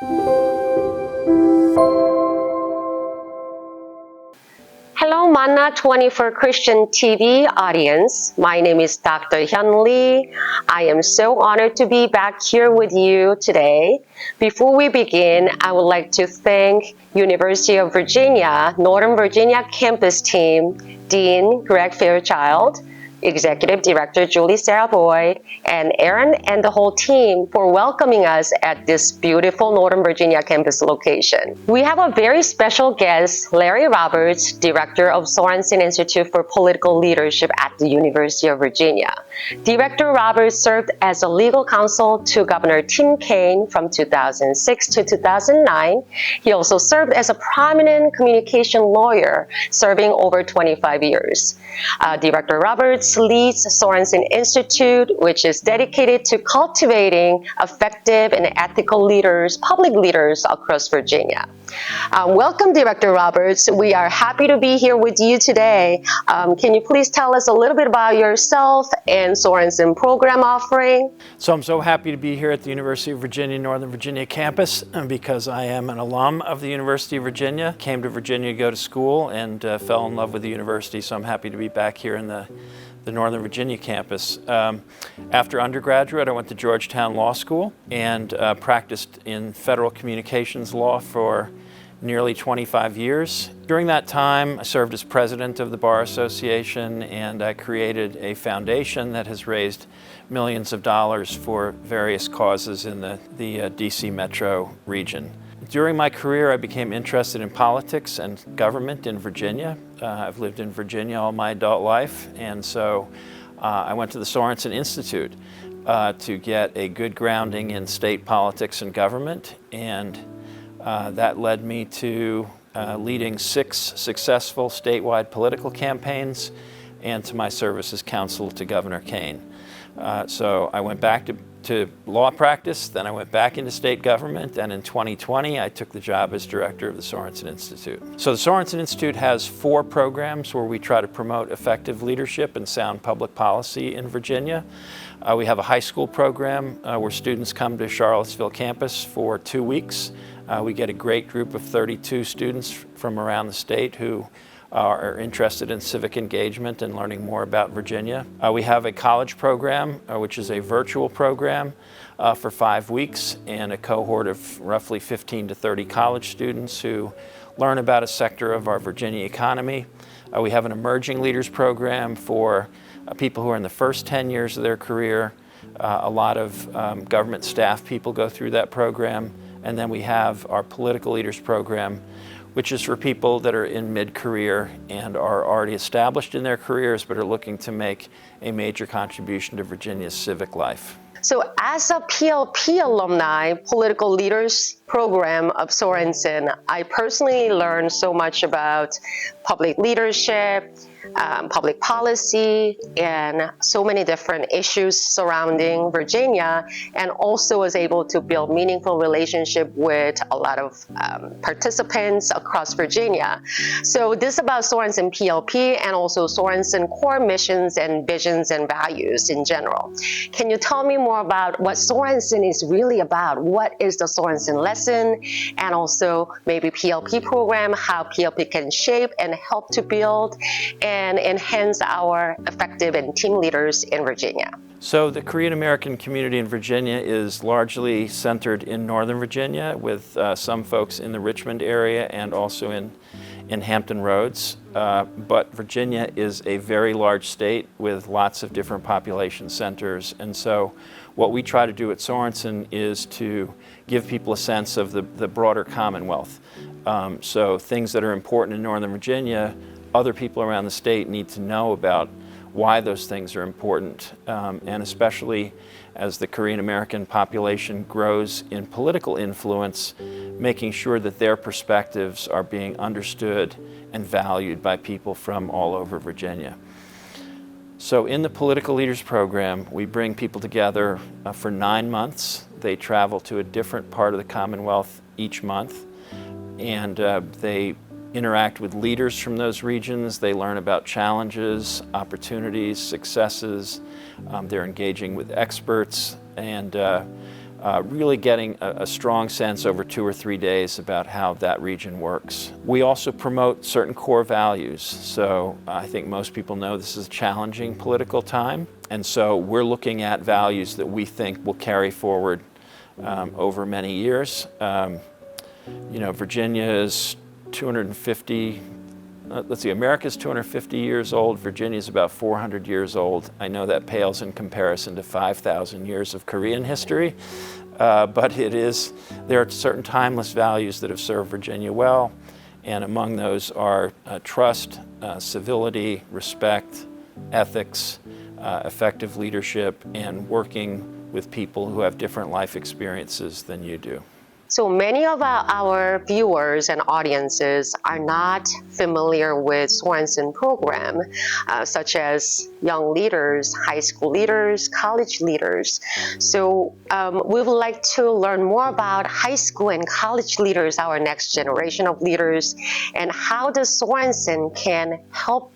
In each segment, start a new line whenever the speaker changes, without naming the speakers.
Hello, Manna24 Christian TV audience. My name is Dr. Hyun Lee. I am so honored to be back here with you today. Before we begin, I would like to thank University of Virginia, Northern Virginia campus team, Dean Greg Fairchild, Executive Director Julie Sarah Boyd, and Aaron and the whole team for welcoming us at this beautiful Northern Virginia campus location. We have a very special guest, Larry Roberts, Director of Sorensen Institute for Political Leadership at the University of Virginia. Director Roberts served as a legal counsel to Governor Tim Kaine from 2006 to 2009. He also served as a prominent communication lawyer, serving over 25 years. Director Roberts leads Sorensen Institute, which is dedicated to cultivating effective and ethical leaders, public leaders across Virginia. Welcome, Director Roberts. We are happy to be here with you today. Can you please tell us a little bit about yourself and Sorensen program offering?
So I'm so happy to be here at the University of Virginia, Northern Virginia campus because I am an alum of the University of Virginia, came to Virginia to go to school and fell in love with the university, so I'm happy to be back here in the Northern Virginia campus. After undergraduate, I went to Georgetown Law School and practiced in federal communications law for nearly 25 years. During that time, I served as president of the Bar Association, and I created a foundation that has raised millions of dollars for various causes in the DC metro region. During my career, I became interested in politics and government in Virginia. I've lived in Virginia all my adult life, and so I went to the Sorensen Institute to get a good grounding in state politics and government, and that led me to leading 6 successful statewide political campaigns and to my service as counsel to Governor Kaine. So I went back to law practice, then I went back into state government, and in 2020 I took the job as director of the Sorensen Institute. So the Sorensen Institute has 4 programs where we try to promote effective leadership and sound public policy in Virginia. We have a high school program where students come to Charlottesville campus for 2 weeks. We get a great group of 32 students from around the state who are interested in civic engagement and learning more about Virginia. We have a college program, which is a virtual program for 5 weeks, and a cohort of roughly 15 to 30 college students who learn about a sector of our Virginia economy. We have an emerging leaders program for people who are in the first 10 years of their career. A lot of government staff people go through that program. And then we have our political leaders program, which is for people that are in mid-career and are already established in their careers but are looking to make a major contribution to Virginia's civic life.
So as a PLP alumni, Political Leaders Program of Sorensen, I personally learned so much about public leadership, public policy, and so many different issues surrounding Virginia, and also was able to build meaningful relationship with a lot of participants across Virginia. So this is about Sorensen PLP and also Sorensen core missions and visions and values in general. Can you tell me more about what Sorensen is really about? What is the Sorensen lesson? And also maybe PLP program, how PLP can shape and help to build and enhance our effective and team leaders in Virginia.
So the Korean American community in Virginia is largely centered in Northern Virginia, with some folks in the Richmond area and also in Hampton Roads. But Virginia is a very large state with lots of different population centers. And so what we try to do at Sorensen is to give people a sense of the broader Commonwealth. So things that are important in Northern Virginia, other people around the state need to know about why those things are important, and especially as the Korean American population grows in political influence, making sure that their perspectives are being understood and valued by people from all over Virginia. So in the Political Leaders Program, we bring people together for 9 months. They travel to a different part of the Commonwealth each month, and they interact with leaders from those regions. They learn about challenges, opportunities, successes. They're engaging with experts, and really getting a strong sense over 2 or 3 days about how that region works. We also promote certain core values. So I think most people know this is a challenging political time, and so we're looking at values that we think will carry forward over many years. Virginia is 250, America's 250 years old. Virginia is about 400 years old. I know that pales in comparison to 5,000 years of Korean history, but there are certain timeless values that have served Virginia well, and among those are trust, civility, respect, ethics, effective leadership, and working with people who have different life experiences than you do.
So many of our viewers and audiences are not familiar with Sorensen program, such as young leaders, high school leaders, college leaders. So we would like to learn more about high school and college leaders, our next generation of leaders, and how the Sorensen can help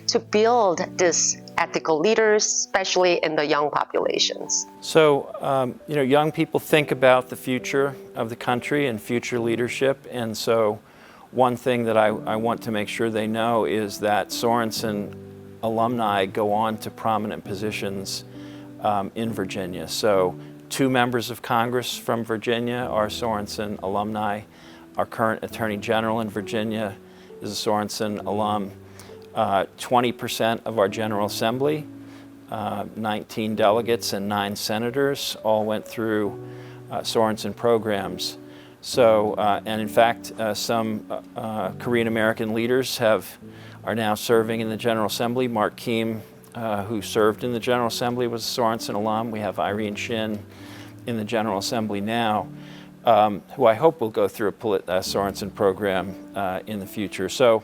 to build this ethical leaders, especially in the young populations.
So, young people think about the future of the country and future leadership, and so one thing that I want to make sure they know is that Sorensen alumni go on to prominent positions in Virginia. So 2 members of Congress from Virginia are Sorensen alumni. Our current Attorney General in Virginia is a Sorensen alum. 20% of our General Assembly, 19 delegates and 9 senators all went through Sorensen programs. So, and in fact, some Korean American leaders are now serving in the General Assembly. Mark Keem, who served in the General Assembly, was a Sorensen alum. We have Irene Shin in the General Assembly now, who I hope will go through a Sorensen program in the future. So,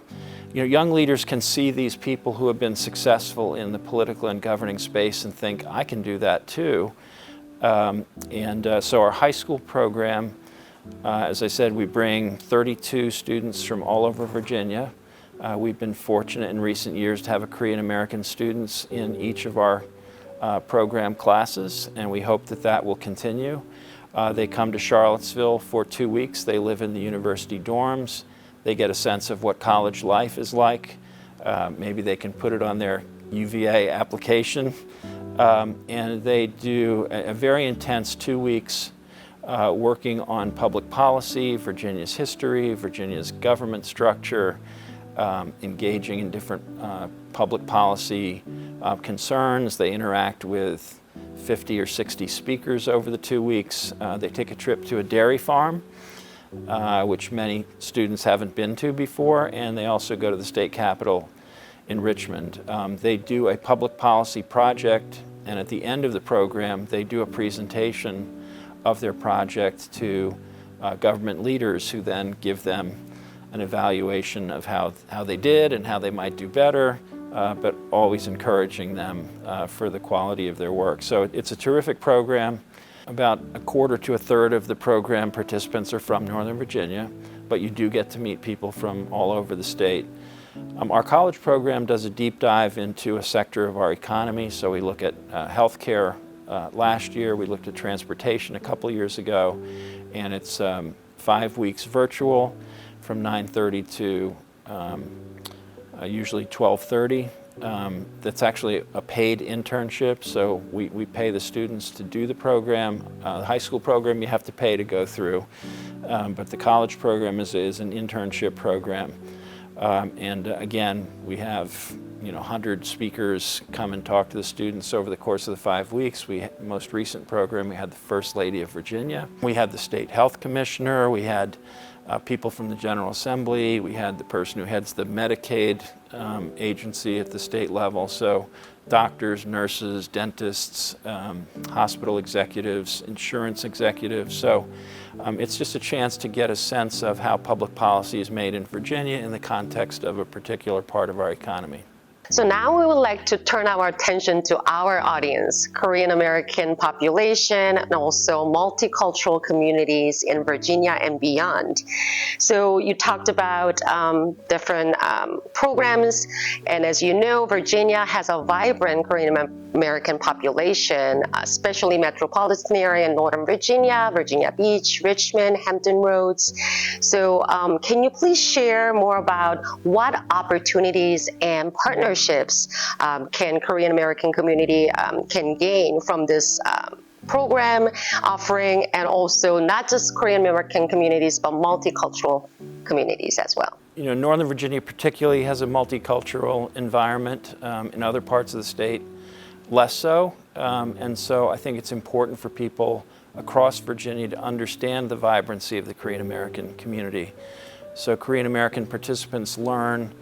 young leaders can see these people who have been successful in the political and governing space and think, I can do that too. So our high school program, as I said, we bring 32 students from all over Virginia. We've been fortunate in recent years to have a Korean American students in each of our program classes, and we hope that will continue. They come to Charlottesville for 2 weeks. They live in the university dorms. They get a sense of what college life is like. Maybe they can put it on their UVA application. And they do a very intense 2 weeks working on public policy, Virginia's history, Virginia's government structure, engaging in different public policy concerns. They interact with 50 or 60 speakers over the 2 weeks. They take a trip to a dairy farm, which many students haven't been to before, and they also go to the state capitol in Richmond. They do a public policy project, and at the end of the program, they do a presentation of their project to government leaders, who then give them an evaluation of how they did and how they might do better, but always encouraging them for the quality of their work. So it's a terrific program. About a quarter to a third of the program participants are from Northern Virginia, but you do get to meet people from all over the state. Our college program does a deep dive into a sector of our economy, so we look at healthcare. Last year, we looked at transportation a couple years ago, and it's 5 weeks virtual from 9:30 to usually 12:30. That's actually a paid internship, so we pay the students to do the program. The high school program you have to pay to go through, but the college program is an internship program. Again, we have 100 speakers come and talk to the students over the course of the 5 weeks. Most recent program, we had the First Lady of Virginia. We had the State Health Commissioner. We had people from the General Assembly. We had the person who heads the Medicaid agency at the state level. So doctors, nurses, dentists, hospital executives, insurance executives. So it's just a chance to get a sense of how public policy is made in Virginia in the context of a particular part of our economy.
So now we would like to turn our attention to our audience, Korean American population, and also multicultural communities in Virginia and beyond. So you talked about different programs, and as you know, Virginia has a vibrant Korean American population, especially metropolitan area in Northern Virginia, Virginia Beach, Richmond, Hampton Roads. So can you please share more about what opportunities and partnerships can Korean American community can gain from this program offering, and also not just Korean American communities, but multicultural communities as well?
You know, Northern Virginia particularly has a multicultural environment. In other parts of the state, less so. And so I think it's important for people across Virginia to understand the vibrancy of the Korean American community. So Korean American participants learn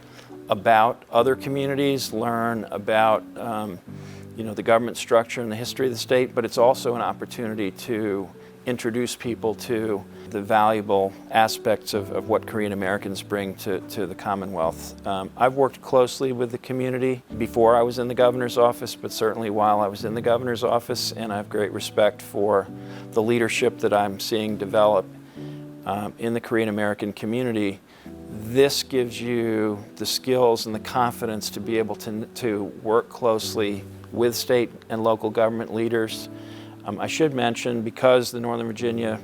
about other communities, learn about the government structure and the history of the state, but it's also an opportunity to introduce people to the valuable aspects of what Korean Americans bring to the Commonwealth. I've worked closely with the community before I was in the governor's office, but certainly while I was in the governor's office, and I have great respect for the leadership that I'm seeing develop in the Korean American community. This gives you the skills and the confidence to be able to work closely with state and local government leaders. I should mention, because the Northern Virginia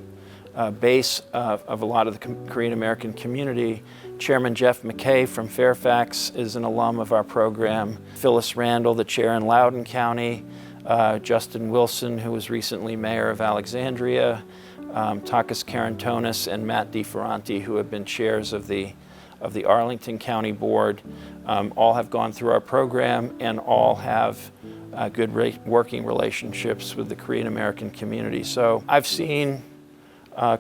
base of a lot of the Korean American community, Chairman Jeff McKay from Fairfax is an alum of our program. Phyllis Randall, the chair in Loudoun County, Justin Wilson, who was recently mayor of Alexandria, Takis Karantonis and Matt DeFerranti, who have been chairs of the Arlington County Board, all have gone through our program and all have good working relationships with the Korean American community. So I've seen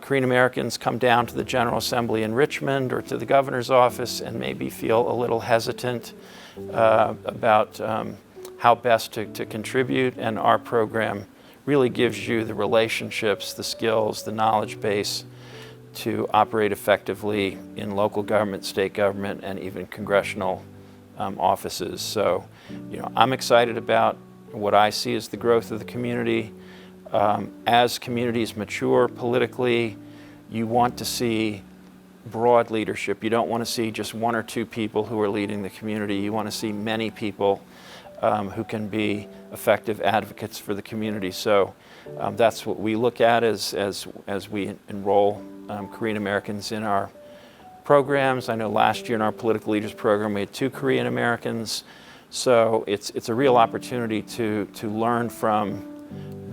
Korean Americans come down to the General Assembly in Richmond or to the governor's office and maybe feel a little hesitant about how best to contribute, and our program really gives you the relationships, the skills, the knowledge base to operate effectively in local government, state government, and even congressional offices. So, I'm excited about what I see as the growth of the community. As communities mature politically, you want to see broad leadership. You don't want to see just one or two people who are leading the community. You want to see many people who can be effective advocates for the community. So that's what we look at as we enroll Korean Americans in our programs. I know last year in our political leaders program we had 2 Korean Americans. So it's a real opportunity to learn from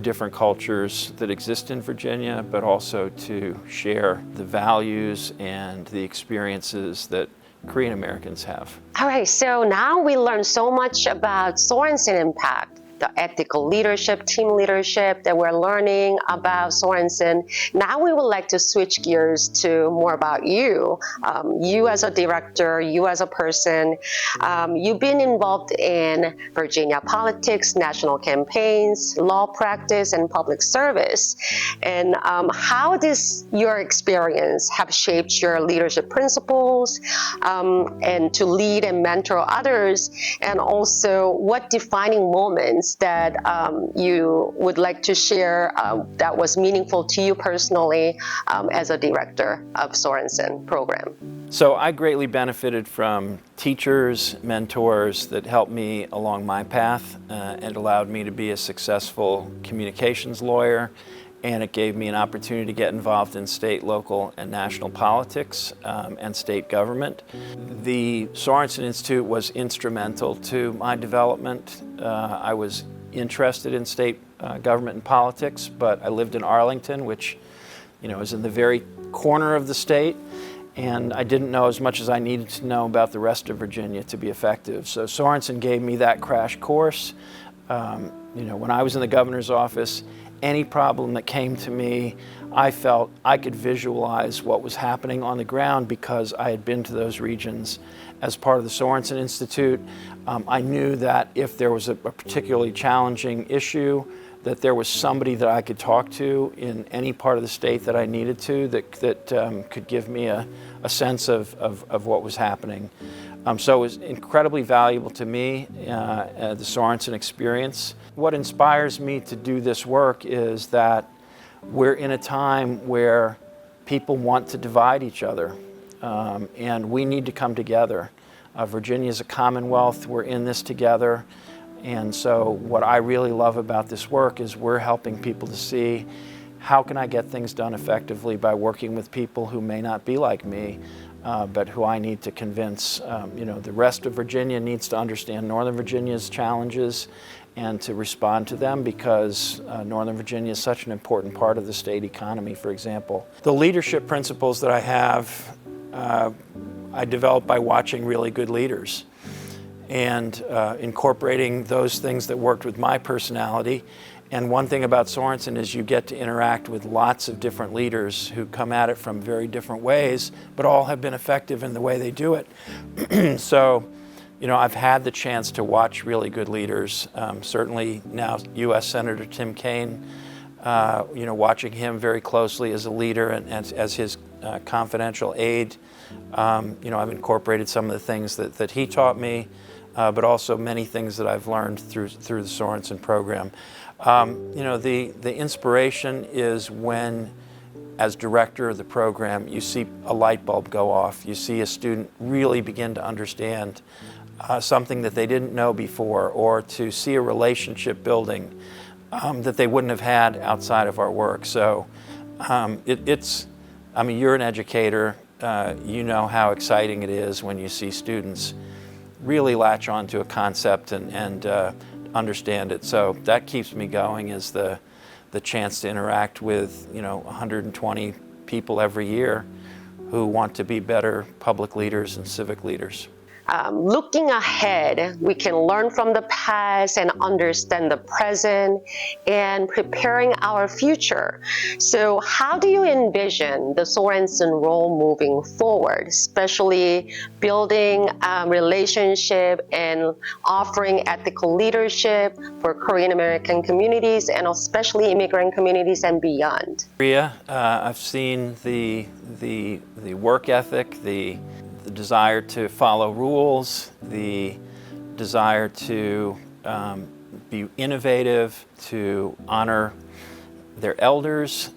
different cultures that exist in Virginia, but also to share the values and the experiences that Korean Americans have.
All right, so now we learned so much about Sorensen Impact, the ethical leadership, team leadership that we're learning about Sorensen. Now we would like to switch gears to more about you. You as a director, you as a person. You've been involved in Virginia politics, national campaigns, law practice, and public service. And how does your experience have shaped your leadership principles and to lead and mentor others? And also, what defining moments that you would like to share that was meaningful to you personally as a director of Sorensen program?
So I greatly benefited from teachers, mentors that helped me along my path and allowed me to be a successful communications lawyer, and it gave me an opportunity to get involved in state, local, and national politics and state government. The Sorensen Institute was instrumental to my development. I was interested in state government and politics, but I lived in Arlington, which is in the very corner of the state, and I didn't know as much as I needed to know about the rest of Virginia to be effective. So Sorensen gave me that crash course. When I was in the governor's office, any problem that came to me, I felt I could visualize what was happening on the ground because I had been to those regions as part of the Sorensen Institute. I knew that if there was a particularly challenging issue, that there was somebody that I could talk to in any part of the state that I needed to, that could give me a sense of what was happening. So it was incredibly valuable to me, the Sorensen experience. What inspires me to do this work is that we're in a time where people want to divide each other, and we need to come together. Virginia is a commonwealth, we're in this together, and so what I really love about this work is we're helping people to see how can I get things done effectively by working with people who may not be like me, but who I need to convince. The rest of Virginia needs to understand Northern Virginia's challenges and to respond to them, because Northern Virginia is such an important part of the state economy, for example. The leadership principles that I have, I developed by watching really good leaders and incorporating those things that worked with my personality. And one thing about Sorensen is you get to interact with lots of different leaders who come at it from very different ways, but all have been effective in the way they do it. So, I've had the chance to watch really good leaders. Certainly now U.S. Senator Tim Kaine, watching him very closely as a leader and as his confidential aide. I've incorporated some of the things that he taught me, but also many things that I've learned through the Sorensen program. The inspiration is when, as director of the program, you see a light bulb go off. You see a student really begin to understand something that they didn't know before, or to see a relationship building that they wouldn't have had outside of our work. So you're an educator. You know how exciting it is when you see students really latch on to a concept and understand it. So that keeps me going, is the chance to interact with 120 people every year who want to be better public leaders and civic leaders.
Looking ahead, we can learn from the past and understand the present and preparing our future. So how do you envision the Sorensen role moving forward, especially building relationship and offering ethical leadership for Korean American communities and especially immigrant communities and beyond?
Korea, I've seen the work ethic, the desire to follow rules, the desire to be innovative, to honor their elders.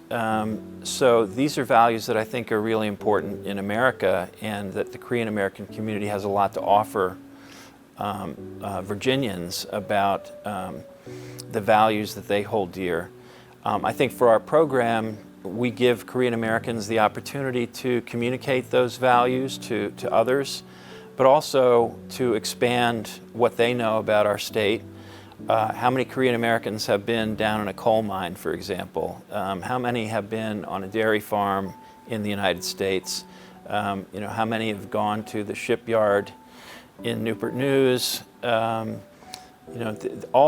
So these are values that I think are really important in America, and that the Korean American community has a lot to offer Virginians about the values that they hold dear. I think for our program, we give Korean Americans the opportunity to communicate those values to others, but also to expand what they know about our state. How many Korean Americans have been down in a coal mine, for example? How many have been on a dairy farm in the United States? How many have gone to the shipyard in Newport News? All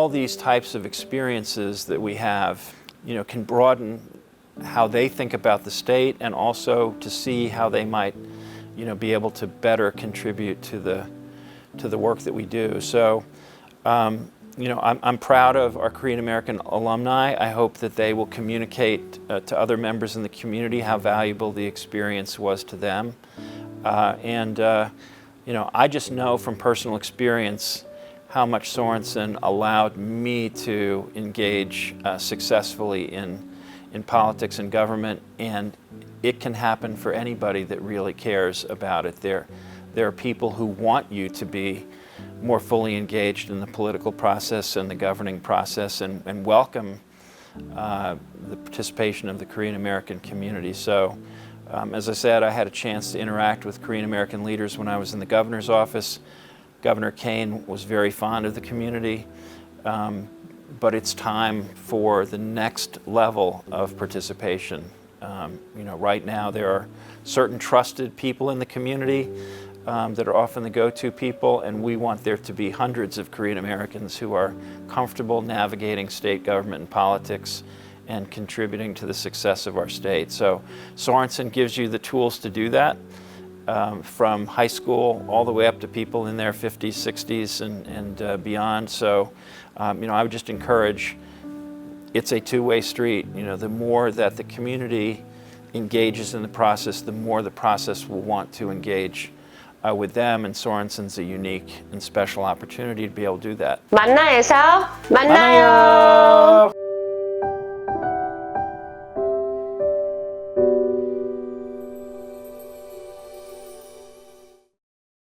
these types of experiences that we have, can broaden how they think about the state, and also to see how they might, be able to better contribute to the work that we do. So, I'm proud of our Korean American alumni. I hope that they will communicate to other members in the community how valuable the experience was to them. I just know from personal experience how much Sorensen allowed me to engage successfully in politics and government, and it can happen for anybody that really cares about it. There are people who want you to be more fully engaged in the political process and the governing process, and welcome the participation of the Korean American community. So, as I said, I had a chance to interact with Korean American leaders when I was in the governor's office. Governor Kaine was very fond of the community. But it's time for the next level of participation. Right now there are certain trusted people in the community that are often the go-to people, and we want there to be hundreds of Korean Americans who are comfortable navigating state government and politics and contributing to the success of our state. So Sorensen gives you the tools to do that, from high school all the way up to people in their 50s, 60s, and beyond. So, I would just encourage, it's a two-way street. The more that the community engages in the process, the more the process will want to engage with them, and Sorensen's a unique and special opportunity to be able to do that.
만나에서 만나요.